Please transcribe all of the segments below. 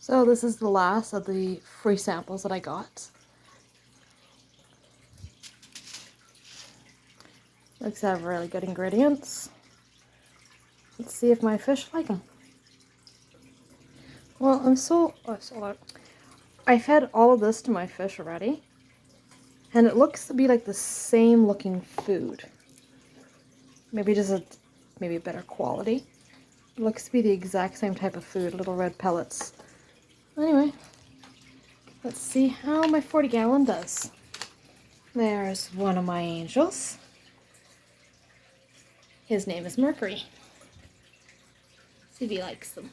So this is the last of the free samples that I got. Looks to have really good ingredients. Let's see if my fish like them. Well, I fed all of this to my fish already, and it looks to be like the same looking food. Maybe just maybe better quality. It looks to be the exact same type of food, little red pellets. Anyway, let's see how my 40-gallon does. There's one of my angels. His name is Mercury. See if he likes them.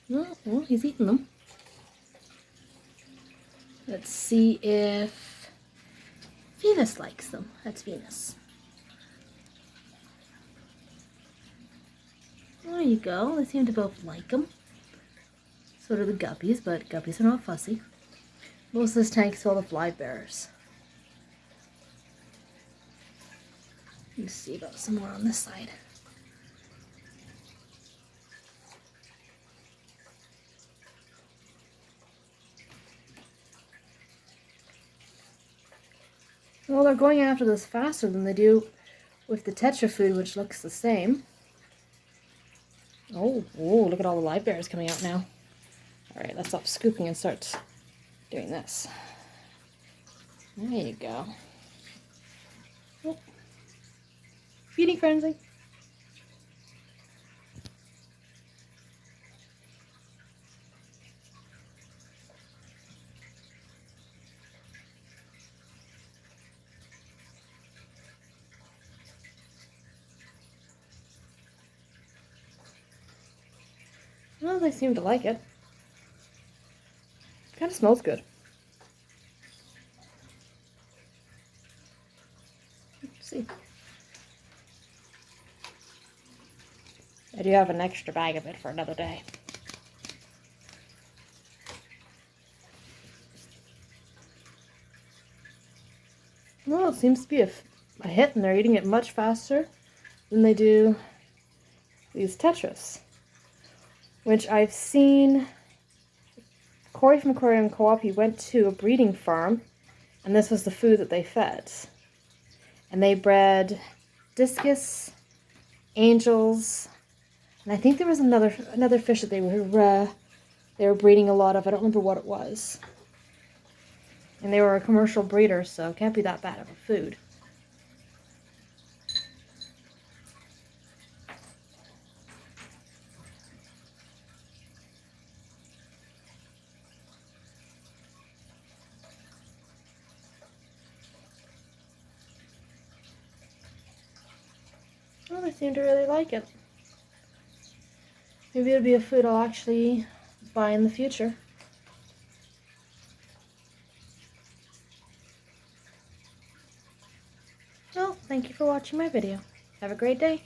Well, he's eating them. Let's see if Venus likes them. That's Venus. There you go. They seem to both like them. So do the guppies, but guppies are not fussy. Most of this tank is full of live bearers. Let's see about some more on this side. Well, they're going after this faster than they do with the Tetra food, which looks the same. Oh, look at all the live bears coming out now. Alright, let's stop scooping and start doing this. There you go. Oh. Feeding frenzy. Well, they seem to like it. Kind of smells good. Let's see. I do have an extra bag of it for another day. Well, it seems to be a hit, and they're eating it much faster than they do these Tetras, which I've seen. Corey from Aquarium Co-op, he went to a breeding farm, and this was the food that they fed. And they bred discus, angels, and I think there was another fish that they were breeding a lot of. I don't remember what it was. And they were a commercial breeder, so it can't be that bad of a food. Well, they seem to really like it. Maybe it'll be a food I'll actually buy in the future. Well, thank you for watching my video. Have a great day.